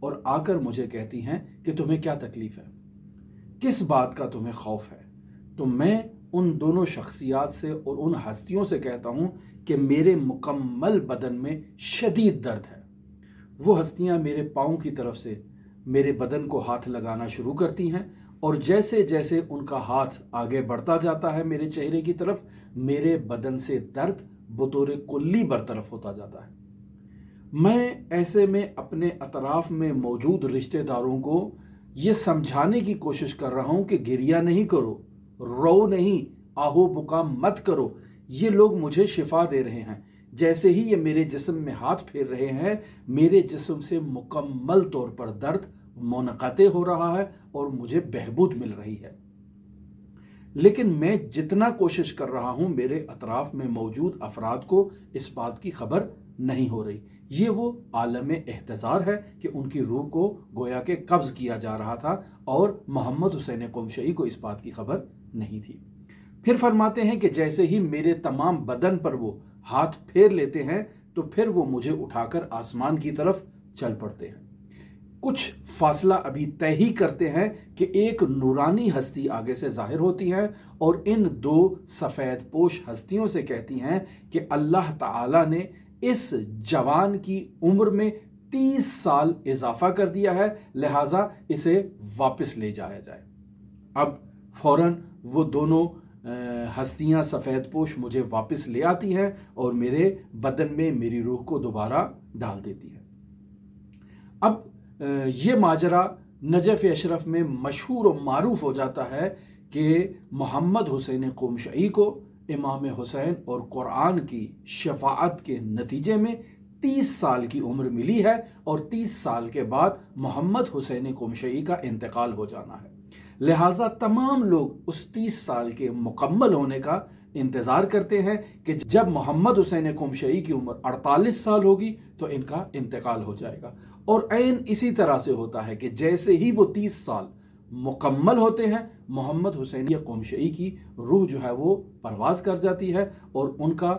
اور آ کر مجھے کہتی ہیں کہ تمہیں کیا تکلیف ہے، کس بات کا تمہیں خوف ہے؟ تو میں ان دونوں شخصیات سے اور ان ہستیوں سے کہتا ہوں کہ میرے مکمل بدن میں شدید درد ہے۔ وہ ہستیاں میرے پاؤں کی طرف سے میرے بدن کو ہاتھ لگانا شروع کرتی ہیں، اور جیسے جیسے ان کا ہاتھ آگے بڑھتا جاتا ہے میرے چہرے کی طرف، میرے بدن سے درد بطور کلی برطرف ہوتا جاتا ہے۔ میں ایسے میں اپنے اطراف میں موجود رشتہ داروں کو یہ سمجھانے کی کوشش کر رہا ہوں کہ گریہ نہیں کرو، رو نہیں، آہو بکا مت کرو، یہ لوگ مجھے شفا دے رہے ہیں۔ جیسے ہی یہ میرے جسم میں ہاتھ پھیر رہے ہیں، میرے جسم سے مکمل طور پر درد منقطع ہو رہا ہے اور مجھے بہبود مل رہی ہے۔ لیکن میں جتنا کوشش کر رہا ہوں، میرے اطراف میں موجود افراد کو اس بات کی خبر نہیں ہو رہی۔ یہ وہ عالم احتضار ہے کہ ان کی روح کو گویا کہ قبض کیا جا رہا تھا، اور محمد حسین قمشئی کو اس بات کی خبر نہیں تھی۔ پھر فرماتے ہیں کہ جیسے ہی میرے تمام بدن پر وہ ہاتھ پھیر لیتے ہیں تو پھر وہ مجھے اٹھا کر آسمان کی طرف چل پڑتے ہیں۔ کچھ فاصلہ ابھی طے ہی کرتے ہیں کہ ایک نورانی ہستی آگے سے ظاہر ہوتی ہے اور ان دو سفید پوش ہستیوں سے کہتی ہیں کہ اللہ تعالی نے اس جوان کی عمر میں 30 سال اضافہ کر دیا ہے، لہٰذا اسے واپس لے جایا جائے۔ اب فوراً وہ دونوں ہستیاں سفید پوش مجھے واپس لے آتی ہیں اور میرے بدن میں میری روح کو دوبارہ ڈال دیتی ہے۔ اب یہ ماجرا نجف اشرف میں مشہور و معروف ہو جاتا ہے کہ محمد حسین قمشئی کو امام حسین اور قرآن کی شفاعت کے نتیجے میں 30 سال کی عمر ملی ہے، اور 30 سال کے بعد محمد حسین قمشئی کا انتقال ہو جانا ہے۔ لہٰذا تمام لوگ اس 30 سال کے مکمل ہونے کا انتظار کرتے ہیں کہ جب محمد حسین قمشئی کی عمر 48 سال ہوگی تو ان کا انتقال ہو جائے گا۔ اور عین اسی طرح سے ہوتا ہے کہ جیسے ہی وہ 30 سال مکمل ہوتے ہیں، محمد حسین قمشئی کی روح جو ہے وہ پرواز کر جاتی ہے اور ان کا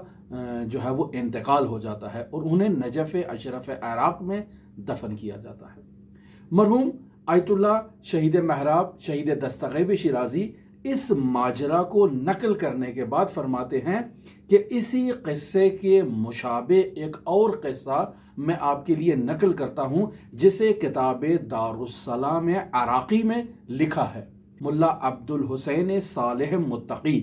جو ہے وہ انتقال ہو جاتا ہے، اور انہیں نجف اشرف عراق میں دفن کیا جاتا ہے۔ مرحوم آیت اللہ شہید محراب شہید دستغیب شیرازی اس ماجرا کو نقل کرنے کے بعد فرماتے ہیں کہ اسی قصے کے مشابہ ایک اور قصہ میں آپ کے لیے نقل کرتا ہوں، جسے کتاب دارالسلام عراقی میں لکھا ہے۔ ملا عبد الحسین صالح متقی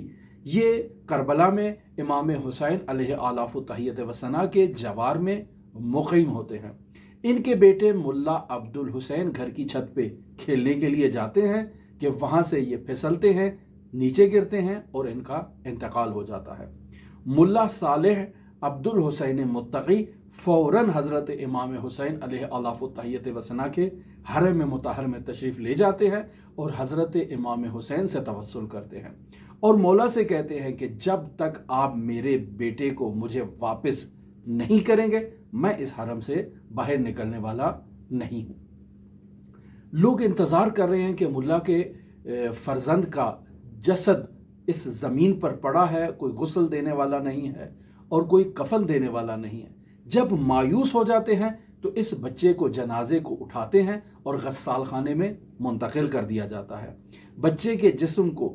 یہ کربلا میں امام حسین علیہ آلاف و تحیت و ثنا کے جوار میں مقیم ہوتے ہیں۔ ان کے بیٹے ملا عبد الحسین گھر کی چھت پہ کھیلنے کے لیے جاتے ہیں کہ وہاں سے یہ پھسلتے ہیں، نیچے گرتے ہیں اور ان کا انتقال ہو جاتا ہے۔ ملا صالح عبد الحسین متقی فوراً حضرت امام حسین علیہ آلاف و تحیت و ثنا کے حرم مطہر میں تشریف لے جاتے ہیں اور حضرت امام حسین سے توسل کرتے ہیں اور مولا سے کہتے ہیں کہ جب تک آپ میرے بیٹے کو مجھے واپس نہیں کریں گے، میں اس حرم سے باہر نکلنے والا نہیں ہوں۔ لوگ انتظار کر رہے ہیں کہ ملا کے فرزند کا جسد اس زمین پر پڑا ہے، کوئی غسل دینے والا نہیں ہے اور کوئی کفن دینے والا نہیں ہے۔ جب مایوس ہو جاتے ہیں تو اس بچے کو جنازے کو اٹھاتے ہیں اور غسال خانے میں منتقل کر دیا جاتا ہے۔ بچے کے جسم کو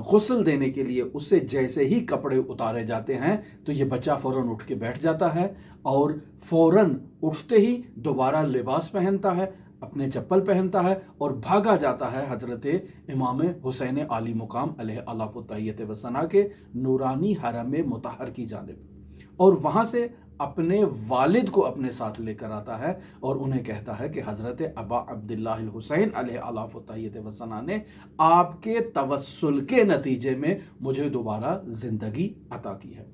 غسل دینے کے لیے اس سے جیسے ہی کپڑے اتارے جاتے ہیں تو یہ بچہ فوراً اٹھ کے بیٹھ جاتا ہے اور فوراً اٹھتے ہی دوبارہ لباس پہنتا ہے، اپنے چپل پہنتا ہے اور بھاگا جاتا ہے حضرت امام حسین عالی مقام علیہ آلاف و تحیت و ثنا کے نورانی حرم مطہر کی جانب، اور وہاں سے اپنے والد کو اپنے ساتھ لے کر آتا ہے اور انہیں کہتا ہے کہ حضرت ابا عبداللہ الحسین علیہ آلاف و تحیت و ثنا نے آپ کے توسل کے نتیجے میں مجھے دوبارہ زندگی عطا کی ہے۔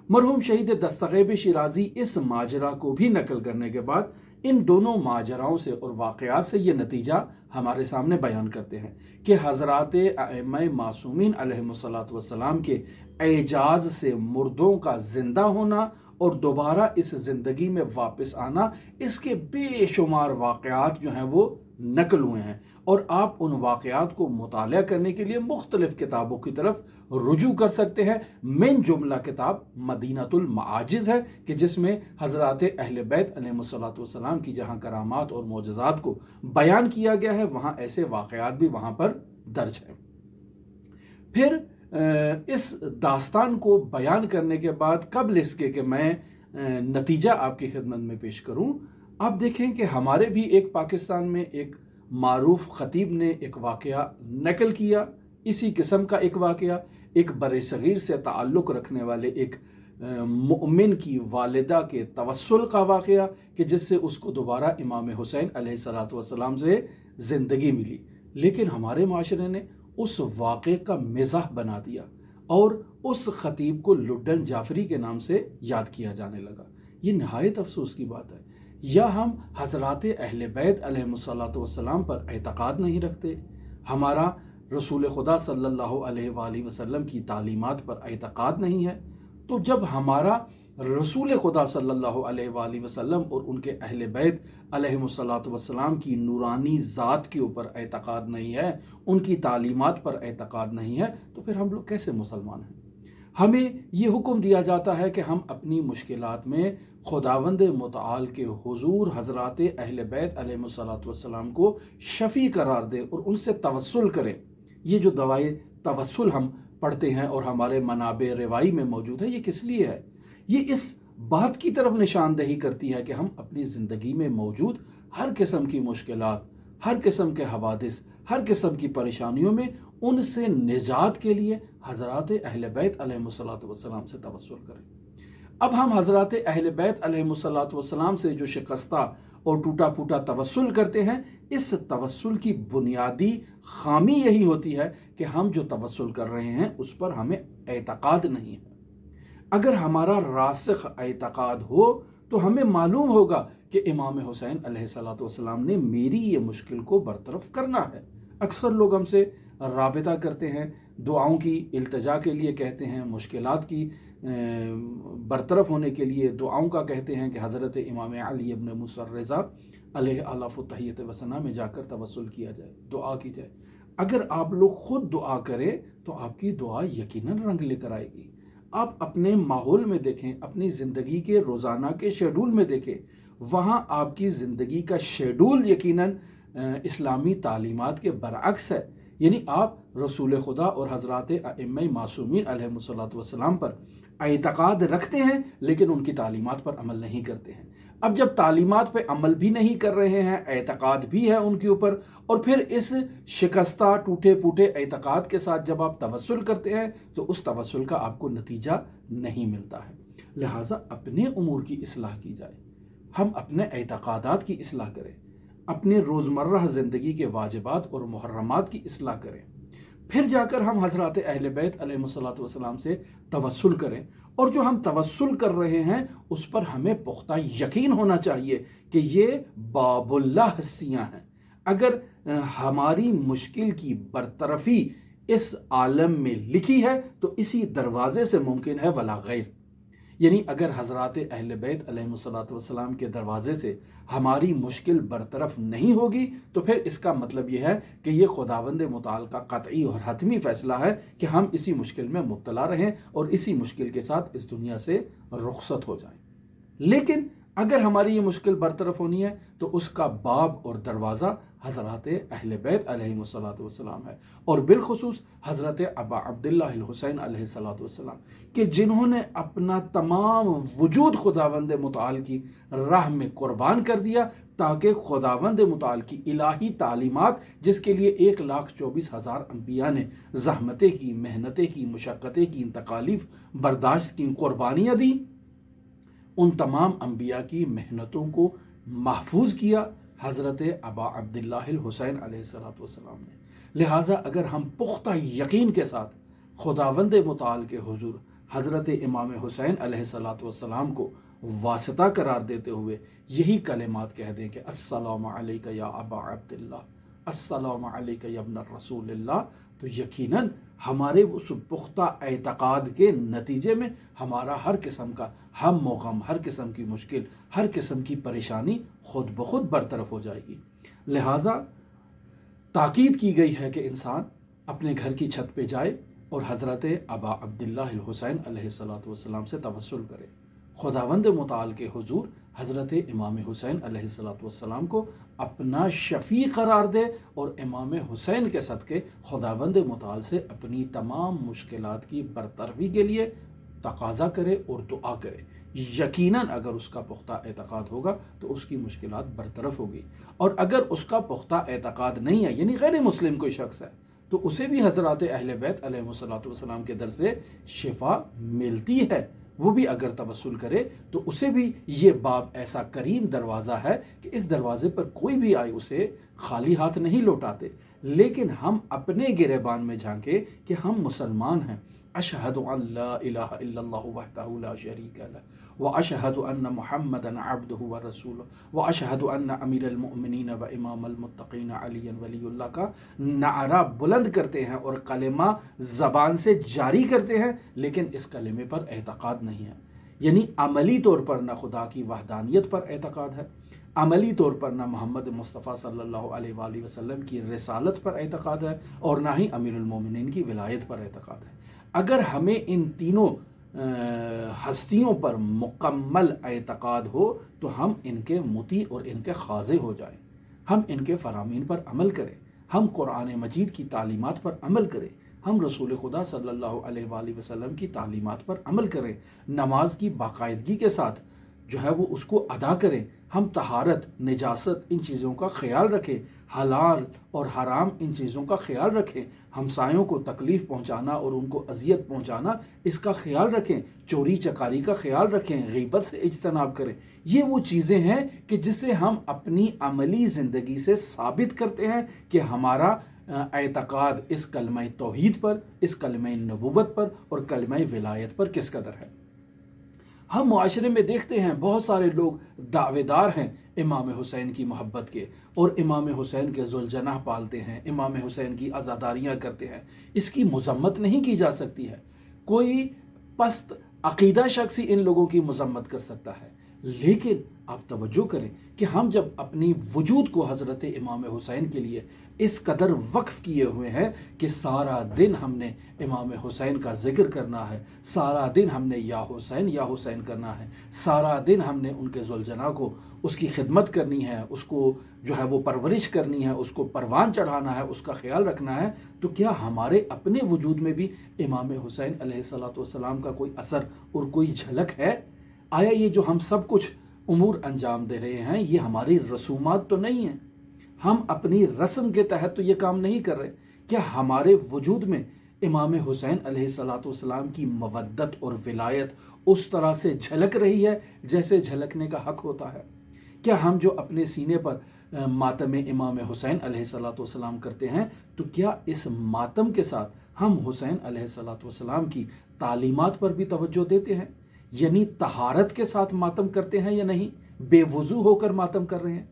مرحوم شہید دستغیب شیرازی اس ماجرا کو بھی نقل کرنے کے بعد ان دونوں ماجراؤں سے اور واقعات سے یہ نتیجہ ہمارے سامنے بیان کرتے ہیں کہ حضرات ائمہ معصومین علیہ الصلوۃ والسلام کے اعجاز سے مردوں کا زندہ ہونا اور دوبارہ اس زندگی میں واپس آنا، اس کے بے شمار واقعات جو ہیں وہ نقل ہوئے ہیں، اور آپ ان واقعات کو مطالعہ کرنے کے لیے مختلف کتابوں کی طرف رجوع کر سکتے ہیں۔ من جملہ کتاب مدینۃ المعاجز ہے کہ جس میں حضرات اہل بیت علیہم الصلوۃ والسلام کی جہاں کرامات اور معجزات کو بیان کیا گیا ہے، وہاں ایسے واقعات بھی وہاں پر درج ہیں۔ پھر اس داستان کو بیان کرنے کے بعد قبل اس کے کہ میں نتیجہ آپ کی خدمت میں پیش کروں، آپ دیکھیں کہ ہمارے بھی ایک پاکستان میں ایک معروف خطیب نے ایک واقعہ نقل کیا، اسی قسم کا ایک واقعہ، ایک بر صغیر سے تعلق رکھنے والے ایک مؤمن کی والدہ کے توسل کا واقعہ کہ جس سے اس کو دوبارہ امام حسین علیہ الصلوۃ والسلام سے زندگی ملی، لیکن ہمارے معاشرے نے اس واقعے کا مزاح بنا دیا اور اس خطیب کو لڈن جعفری کے نام سے یاد کیا جانے لگا۔ یہ نہایت افسوس کی بات ہے۔ یا ہم حضرات اہل بیت علیہم الصلوۃ والسلام پر اعتقاد نہیں رکھتے، ہمارا رسول خدا صلی اللہ علیہ وآلہ وسلم کی تعلیمات پر اعتقاد نہیں ہے، تو جب ہمارا رسول خدا صلی اللہ علیہ وآلہ وسلم اور ان کے اہل بیت علیہم الصلوۃ والسلام کی نورانی ذات کے اوپر اعتقاد نہیں ہے، ان کی تعلیمات پر اعتقاد نہیں ہے، تو پھر ہم لوگ کیسے مسلمان ہیں؟ ہمیں یہ حکم دیا جاتا ہے کہ ہم اپنی مشکلات میں خداوند متعال کے حضور حضرات اہل بیت علیہم الصلوۃ والسلام کو شفیع قرار دیں اور ان سے توسل کریں۔ یہ جو دعائے توسل ہم پڑھتے ہیں اور ہمارے منابع روائی میں موجود ہے، یہ کس لیے ہے؟ یہ اس بات کی طرف نشاندہی کرتی ہے کہ ہم اپنی زندگی میں موجود ہر قسم کی مشکلات، ہر قسم کے حوادث، ہر قسم کی پریشانیوں میں ان سے نجات کے لیے حضرات اہل بیت علیہم الصلوۃ والسلام سے توسل کریں۔ اب ہم حضرات اہل بیت علیہم الصلوۃ والسلام سے جو شکستہ اور ٹوٹا پھوٹا توسل کرتے ہیں، اس توسل کی بنیادی خامی یہی ہوتی ہے کہ ہم جو توسل کر رہے ہیں اس پر ہمیں اعتقاد نہیں ہے۔ اگر ہمارا راسخ اعتقاد ہو تو ہمیں معلوم ہوگا کہ امام حسین علیہ الصلوۃ والسلام نے میری یہ مشکل کو برطرف کرنا ہے۔ اکثر لوگ ہم سے رابطہ کرتے ہیں، دعاؤں کی التجا کے لیے کہتے ہیں، مشکلات کی برطرف ہونے کے لیے دعاؤں کا کہتے ہیں کہ حضرت امام علی ابن موسیٰ الرضا علیہ آلاف التحیۃ وثنا میں جا کر توسل کیا جائے، دعا کی جائے۔ اگر آپ لوگ خود دعا کریں تو آپ کی دعا یقیناً رنگ لے کر آئے گی۔ آپ اپنے ماحول میں دیکھیں، اپنی زندگی کے روزانہ کے شیڈول میں دیکھیں، وہاں آپ کی زندگی کا شیڈول یقیناً اسلامی تعلیمات کے برعکس ہے۔ یعنی آپ رسول خدا اور حضرات ائمہ معصومین علیہم الصلوۃ والسلام پر اعتقاد رکھتے ہیں لیکن ان کی تعلیمات پر عمل نہیں کرتے ہیں۔ اب جب تعلیمات پہ عمل بھی نہیں کر رہے ہیں، اعتقاد بھی ہے ان کے اوپر، اور پھر اس شکستہ ٹوٹے پھوٹے اعتقاد کے ساتھ جب آپ توسل کرتے ہیں تو اس توسل کا آپ کو نتیجہ نہیں ملتا ہے۔ لہٰذا اپنے امور کی اصلاح کی جائے، ہم اپنے اعتقادات کی اصلاح کریں، اپنے روزمرہ زندگی کے واجبات اور محرمات کی اصلاح کریں، پھر جا کر ہم حضرات اہل بیت علیہم الصلوۃ والسلام سے توسل کریں۔ اور جو ہم توسل کر رہے ہیں اس پر ہمیں پختہ یقین ہونا چاہیے کہ یہ باب اللہ ہستیاں ہیں۔ اگر ہماری مشکل کی برطرفی اس عالم میں لکھی ہے تو اسی دروازے سے ممکن ہے ولا غیر۔ یعنی اگر حضرات اہل بیت علیہم الصلوۃ والسلام کے دروازے سے ہماری مشکل برطرف نہیں ہوگی تو پھر اس کا مطلب یہ ہے کہ یہ خداوند متعال کا قطعی اور حتمی فیصلہ ہے کہ ہم اسی مشکل میں مبتلا رہیں اور اسی مشکل کے ساتھ اس دنیا سے رخصت ہو جائیں۔ لیکن اگر ہماری یہ مشکل برطرف ہونی ہے تو اس کا باب اور دروازہ حضرات اہل بیت علیہم الصلوۃ والسلام ہے، اور بالخصوص حضرت ابا عبداللہ الحسین علیہ الصلوۃ والسلام کہ جنہوں نے اپنا تمام وجود خداوند متعال کی راہ میں قربان کر دیا تاکہ خداوند متعال کی الہی تعلیمات جس کے لیے 1,24,000 انبیاء نے زحمتیں کی، محنتیں کی، مشقتیں کی، تکالیف برداشت کی، قربانیاں دی، ان تمام انبیاء کی محنتوں کو محفوظ کیا حضرت ابا عبداللہ الحسین علیہ الصلوۃ والسلام نے۔ لہٰذا اگر ہم پختہ یقین کے ساتھ خداوند متعال کے حضور حضرت امام حسین علیہ الصلوۃ والسلام کو واسطہ قرار دیتے ہوئے یہی کلمات کہہ دیں کہ السلام علیک یا ابا عبداللہ، السلام علیک یا ابن رسول اللہ، تو یقیناً ہمارے اس پختہ اعتقاد کے نتیجے میں ہمارا ہر قسم کا ہم و غم، ہر قسم کی مشکل، ہر قسم کی پریشانی خود بخود برطرف ہو جائے گی۔ لہٰذا تاکید کی گئی ہے کہ انسان اپنے گھر کی چھت پہ جائے اور حضرت ابا عبداللہ الحسین علیہ السلام سے توسل کرے، خداوند متعال کے حضور حضرت امام حسین علیہ السلام کو اپنا شفیع قرار دے اور امام حسین کے صدقے خداوند متعال سے اپنی تمام مشکلات کی برطرفی کے لیے تقاضا کرے اور دعا کرے۔ یقیناً اگر اس کا پختہ اعتقاد ہوگا تو اس کی مشکلات برطرف ہوگی، اور اگر اس کا پختہ اعتقاد نہیں ہے، یعنی غیر مسلم کوئی شخص ہے، تو اسے بھی حضرات اہل بیت علیہ السلام کے در سے شفا ملتی ہے۔ وہ بھی اگر توسل کرے تو اسے بھی یہ باب ایسا کریم دروازہ ہے کہ اس دروازے پر کوئی بھی آئے اسے خالی ہاتھ نہیں لوٹاتے۔ لیکن ہم اپنے گریبان میں جھانکے کہ ہم مسلمان ہیں۔ اشہد ان لا الہ الا اللہ وحدہ لا شریک لہ واشہد ان محمدا عبدہ ورسولہ واشہد ان امیر المؤمنین و امام المتقین علی ولی اللہ کا نعرہ بلند کرتے ہیں اور کلمہ زبان سے جاری کرتے ہیں، لیکن اس کلمے پر اعتقاد نہیں ہے۔ یعنی عملی طور پر نہ خدا کی وحدانیت پر اعتقاد ہے، عملی طور پر نہ محمد مصطفیٰ صلی اللہ علیہ وآلہ وسلم کی رسالت پر اعتقاد ہے، اور نہ ہی امیر المومنین کی ولایت پر اعتقاد ہے۔ اگر ہمیں ان تینوں ہستیوں پر مکمل اعتقاد ہو تو ہم ان کے مطیع اور ان کے خاضع ہو جائیں، ہم ان کے فرامین پر عمل کریں، ہم قرآن مجید کی تعلیمات پر عمل کریں، ہم رسول خدا صلی اللہ علیہ وآلہ وسلم کی تعلیمات پر عمل کریں، نماز کی باقاعدگی کے ساتھ جو ہے وہ اس کو ادا کریں، ہم طہارت، نجاست ان چیزوں کا خیال رکھیں، حلال اور حرام ان چیزوں کا خیال رکھیں، ہمسایوں کو تکلیف پہنچانا اور ان کو اذیت پہنچانا اس کا خیال رکھیں، چوری چکاری کا خیال رکھیں، غیبت سے اجتناب کریں۔ یہ وہ چیزیں ہیں کہ جسے ہم اپنی عملی زندگی سے ثابت کرتے ہیں کہ ہمارا اعتقاد اس کلمہ توحید پر، اس کلمہ نبوت پر اور کلمہ ولایت پر کس قدر ہے۔ ہم معاشرے میں دیکھتے ہیں بہت سارے لوگ دعوے دار ہیں امام حسین کی محبت کے، اور امام حسین کے ذوالجناح پالتے ہیں، امام حسین کی عزاداریاں کرتے ہیں۔ اس کی مذمت نہیں کی جا سکتی ہے، کوئی پست عقیدہ شخص ہی ان لوگوں کی مذمت کر سکتا ہے، لیکن آپ توجہ کریں کہ ہم جب اپنی وجود کو حضرت امام حسین کے لیے اس قدر وقف کیے ہوئے ہیں کہ سارا دن ہم نے امام حسین کا ذکر کرنا ہے، سارا دن ہم نے یا حسین کرنا ہے، سارا دن ہم نے ان کے ذوالجناح کو اس کی خدمت کرنی ہے، اس کو جو ہے وہ پرورش کرنی ہے، اس کو پروان چڑھانا ہے، اس کا خیال رکھنا ہے، تو کیا ہمارے اپنے وجود میں بھی امام حسین علیہ السلام کا کوئی اثر اور کوئی جھلک ہے؟ آیا یہ جو ہم سب کچھ امور انجام دے رہے ہیں یہ ہماری رسومات تو نہیں ہیں؟ ہم اپنی رسم کے تحت تو یہ کام نہیں کر رہے؟ کیا ہمارے وجود میں امام حسین علیہ السلام کی مودت اور ولایت اس طرح سے جھلک رہی ہے جیسے جھلکنے کا حق ہوتا ہے؟ کیا ہم جو اپنے سینے پر ماتم امام حسین علیہ السلام کرتے ہیں تو کیا اس ماتم کے ساتھ ہم حسین علیہ السلام کی تعلیمات پر بھی توجہ دیتے ہیں؟ یعنی طہارت کے ساتھ ماتم کرتے ہیں یا نہیں؟ بے وضو ہو کر ماتم کر رہے ہیں،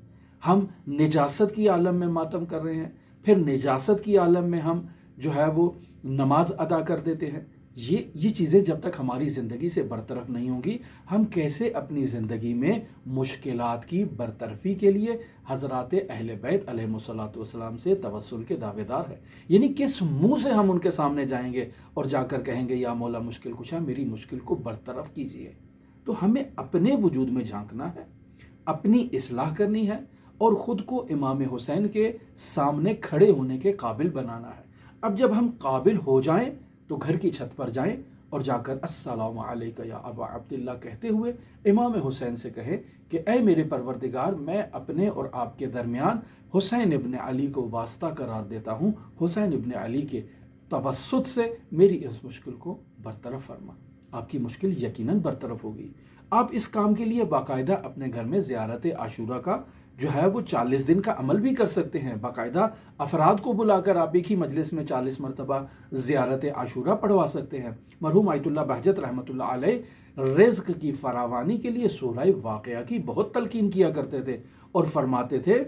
ہم نجاست کی عالم میں ماتم کر رہے ہیں، پھر نجاست کی عالم میں ہم جو ہے وہ نماز ادا کر دیتے ہیں۔ یہ چیزیں جب تک ہماری زندگی سے برطرف نہیں ہوں گی، ہم کیسے اپنی زندگی میں مشکلات کی برطرفی کے لیے حضرات اہل بیت علیہ السلام سے توسل کے دعوے دار ہیں؟ یعنی کس منہ سے ہم ان کے سامنے جائیں گے اور جا کر کہیں گے یا مولا مشکل کشا میری مشکل کو برطرف کیجیے؟ تو ہمیں اپنے وجود میں جھانکنا ہے، اپنی اصلاح کرنی ہے اور خود کو امام حسین کے سامنے کھڑے ہونے کے قابل بنانا ہے۔ اب جب ہم قابل ہو جائیں تو گھر کی چھت پر جائیں اور جا کر السلام علیکہ یا ابا عبداللہ کہتے ہوئے امام حسین سے کہیں کہ اے میرے پروردگار، میں اپنے اور آپ کے درمیان حسین ابن علی کو واسطہ قرار دیتا ہوں، حسین ابن علی کے توسط سے میری اس مشکل کو برطرف فرما۔ آپ کی مشکل یقیناً برطرف ہوگی۔ آپ اس کام کے لیے باقاعدہ اپنے گھر میں زیارت عاشورہ کا جو ہے وہ 40 دن کا عمل بھی کر سکتے ہیں، باقاعدہ افراد کو بلا کر آپ ایک ہی مجلس میں 40 مرتبہ زیارت عاشورہ پڑھوا سکتے ہیں۔ مرحوم آیت اللہ بہجت رحمۃ اللہ علیہ رزق کی فراوانی کے لیے سورہ واقعہ کی بہت تلقین کیا کرتے تھے اور فرماتے تھے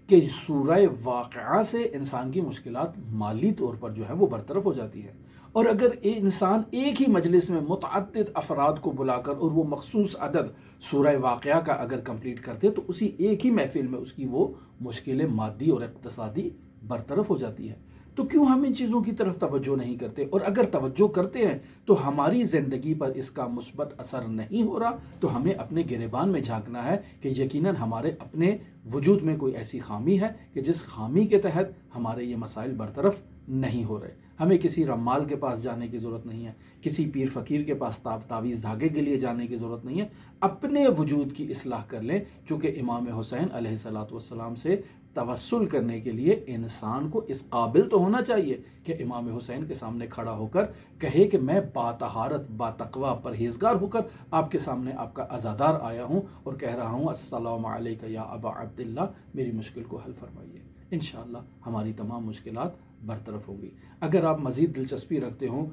کہ سورہ واقعہ سے انسان کی مشکلات مالی طور پر جو ہے وہ برطرف ہو جاتی ہے. اور اگر انسان ایک ہی مجلس میں متعدد افراد کو بلا کر اور وہ مخصوص عدد سورہ واقعہ کا اگر کمپلیٹ کرتے تو اسی ایک ہی محفل میں اس کی وہ مشکلیں مادی اور اقتصادی برطرف ہو جاتی ہے. تو کیوں ہم ان چیزوں کی طرف توجہ نہیں کرتے؟ اور اگر توجہ کرتے ہیں تو ہماری زندگی پر اس کا مثبت اثر نہیں ہو رہا تو ہمیں اپنے گریبان میں جھانکنا ہے کہ یقیناً ہمارے اپنے وجود میں کوئی ایسی خامی ہے کہ جس خامی کے تحت ہمارے یہ مسائل برطرف نہیں ہو رہے. ہمیں کسی رمال کے پاس جانے کی ضرورت نہیں ہے، کسی پیر فقیر کے پاس تعویذ دھاگے کے لیے جانے کی ضرورت نہیں ہے. اپنے وجود کی اصلاح کر لیں، کیونکہ امام حسین علیہ الصلوۃ والسلام سے توسل کرنے کے لیے انسان کو اس قابل تو ہونا چاہیے کہ امام حسین کے سامنے کھڑا ہو کر کہے کہ میں باطہارت باتقویٰ پرہیزگار ہو کر آپ کے سامنے آپ کا عزادار آیا ہوں اور کہہ رہا ہوں السلام علیکم یا ابا عبداللہ، میری مشکل کو حل فرمائیے. انشاءاللہ ہماری تمام مشکلات برطرف ہوگی. اگر آپ مزید دلچسپی رکھتے ہوں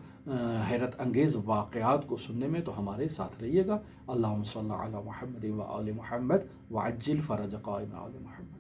حیرت انگیز واقعات کو سننے میں تو ہمارے ساتھ رہیے گا. اللہم صلی علی محمد و آل محمد وعجل فرج قائم آل محمد.